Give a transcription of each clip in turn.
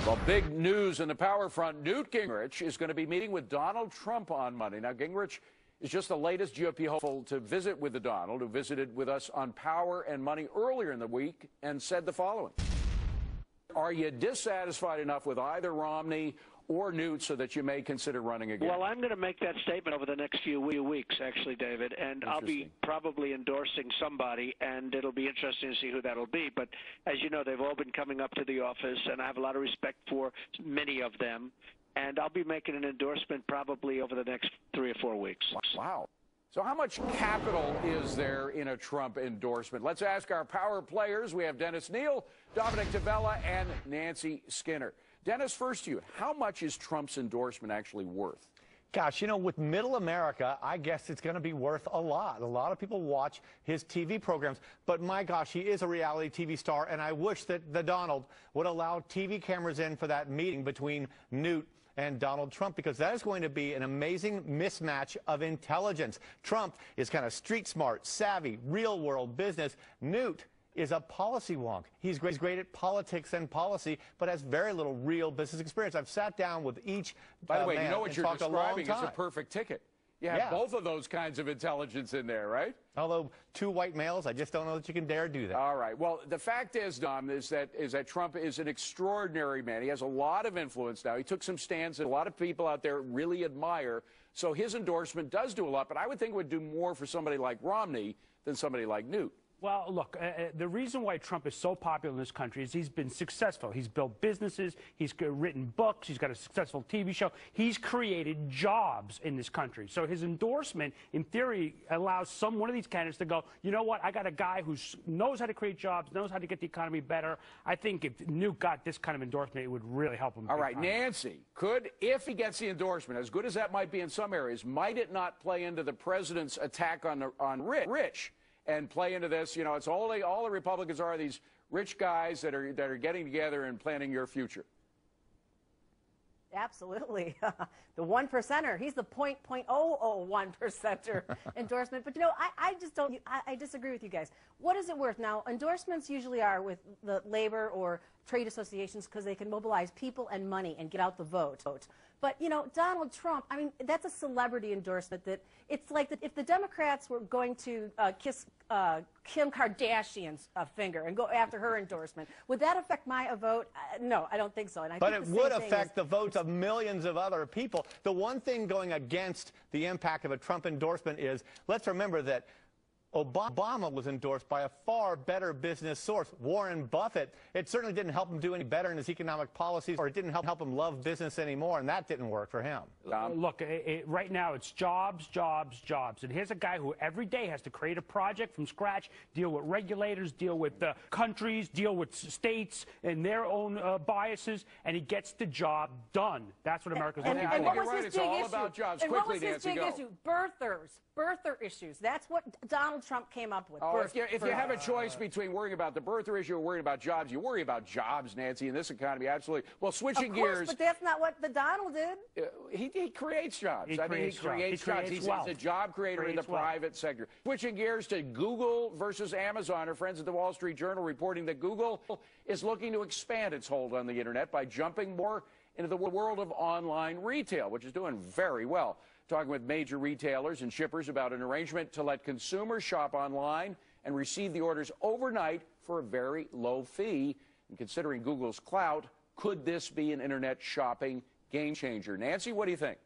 Well, big news in the power front. Newt Gingrich is going to be meeting with Donald Trump on Monday. Now, Gingrich is just the latest GOP hopeful to visit with the Donald, who visited with us on Power and Money earlier in the week and said the following. Are you dissatisfied enough with either Romney or Newt so that you may consider running again? Well, I'm going to make that statement over the next few weeks, actually, David, and I'll be probably endorsing somebody, and it'll be interesting to see who that'll be. But as you know, they've all been coming up to the office, and I have a lot of respect for many of them, and I'll be making an endorsement probably over the next 3 or 4 weeks. Wow. So how much capital is there in a Trump endorsement? Let's ask our power players. We have Dennis Neal, Dominic Tavella, and Nancy Skinner. Dennis, first to you. How much is Trump's endorsement actually worth? Gosh, you know, with middle America, I guess it's going to be worth a lot. A lot of people watch his TV programs, but my gosh, he is a reality TV star, and I wish that the Donald would allow TV cameras in for that meeting between Newt and Donald Trump, because that is going to be an amazing mismatch of intelligence. Trump is kind of street smart, savvy, real world business. Newt is a policy wonk. He's great at politics and policy, but has very little real business experience. I've sat down with each By the way, man you know what and you're talked describing a long is a time. perfect ticket. You have both of those kinds of intelligence in there, right? Although two white males, I just don't know that you can dare do that. All right. Well, the fact is, Dom, is that Trump is an extraordinary man. He has a lot of influence now. He took some stands that a lot of people out there really admire. So his endorsement does do a lot, but I would think it would do more for somebody like Romney than somebody like Newt. Well, look, the reason why Trump is so popular in this country is he's been successful. He's built businesses. He's written books. He's got a successful TV show. He's created jobs in this country. So his endorsement, in theory, allows one of these candidates to go, you know what, I got a guy who knows how to create jobs, knows how to get the economy better. I think if Newt got this kind of endorsement, it would really help him. All right, Nancy, if he gets the endorsement, as good as that might be in some areas, might it not play into the president's attack on Rich? And play into this, you know, it's all the Republicans are these rich guys that are getting together and planning your future. Absolutely. The 1%er. He's the 0.001%er endorsement. But, you know, I just don't, I disagree with you guys. What is it worth? Now, endorsements usually are with the labor or trade associations because they can mobilize people and money and get out the vote. But, you know, Donald Trump, I mean, that's a celebrity endorsement that it's like that if the Democrats were going to kiss Kim Kardashian's finger and go after her endorsement, would that affect my vote? No, I don't think so. And but it would affect the votes of millions of other people. The one thing going against the impact of a Trump endorsement is, let's remember that Obama was endorsed by a far better business source, Warren Buffett. It certainly didn't help him do any better in his economic policies, or it didn't help him love business anymore, and that didn't work for him. Look, right now it's jobs, jobs, jobs. And here's a guy who every day has to create a project from scratch, deal with regulators, deal with countries, deal with states and their own biases, and he gets the job done. That's what America's looking for. And what was his It's big all issue? about jobs. And Quickly, what was his Nancy, big issue? Birther issues. That's what Donald Trump came up with. If you have a choice between worrying about the birther issue or worrying about jobs, you worry about jobs, Nancy, in this economy, absolutely. Well, switching gears. But that's not what the Donald did. He creates jobs. He creates jobs. He's a job creator in the private sector. Switching gears to Google versus Amazon. Our friends at the Wall Street Journal reporting that Google is looking to expand its hold on the Internet by jumping more into the world of online retail, which is doing very well. Talking with major retailers and shippers about an arrangement to let consumers shop online and receive the orders overnight for a very low fee. And considering Google's clout, could this be an Internet shopping game changer? Nancy, what do you think?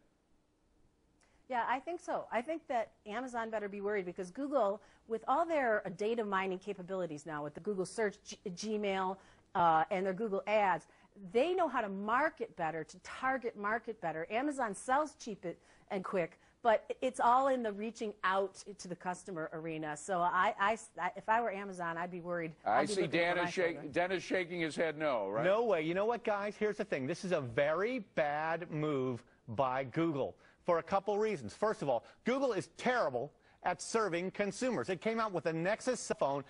Yeah, I think so. I think that Amazon better be worried because Google, with all their data mining capabilities now, with the Google Search, Gmail, and their Google Ads, they know how to market better, to target market better. Amazon sells cheap and quick, but it's all in the reaching out to the customer arena. So if I were Amazon, I'd be worried. I see Dennis shaking his head no, right? No way. You know what, guys? Here's the thing. This is a very bad move by Google for a couple reasons. First of all, Google is terrible at serving consumers. It came out with a Nexus phone,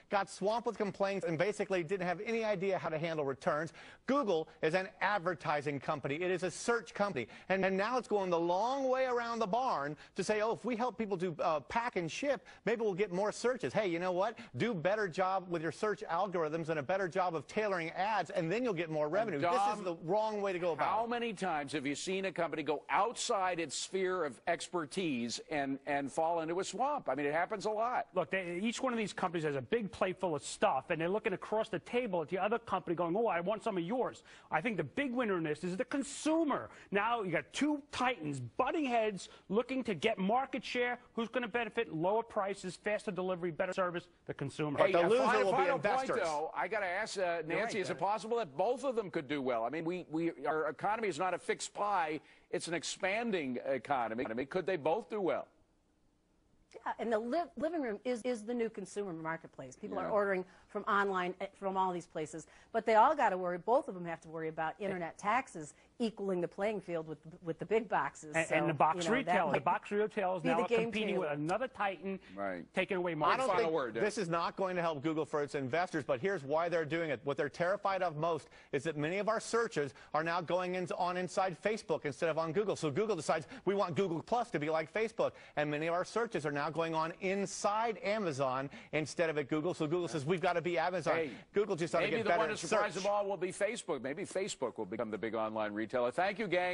got swamped with complaints, and basically didn't have any idea how to handle returns. Google is an advertising company. It is a search company. And now it's going the long way around the barn to say, oh, if we help people do pack and ship, maybe we'll get more searches. Hey, you know what? Do a better job with your search algorithms and a better job of tailoring ads, and then you'll get more revenue. This is the wrong way to go about it. How many times have you seen a company go outside its sphere of expertise and fall into a swamp? I mean, it happens a lot. Look, each one of these companies has a big plate full of stuff, and they're looking across the table at the other company going, oh, I want some of yours. I think the big winner in this is the consumer. Now you got two titans butting heads, looking to get market share. Who's going to benefit? Lower prices, faster delivery, better service, the consumer. Hey, the loser will be investors. Point, though, I got to ask Nancy, is it possible that both of them could do well? I mean, our economy is not a fixed pie. It's an expanding economy. Could they both do well? Yeah, and the living room is the new consumer marketplace. People are ordering from online, from all these places. But they all got to worry, both of them have to worry about internet taxes equaling the playing field with the big boxes. And the box retailer. The box retailer is now competing with another titan, taking away market. I don't think this is not going to help Google for its investors, but here's why they're doing it. What they're terrified of most is that many of our searches are now going inside Facebook instead of on Google. So Google decides we want Google Plus to be like Facebook, and many of our searches are now going on inside Amazon instead of at Google. So Google says we've got to be Amazon. Hey, Google just ought to get better at search. Maybe the one to surprise them all will be Facebook. Maybe Facebook will become the big online retailer. Thank you, gang.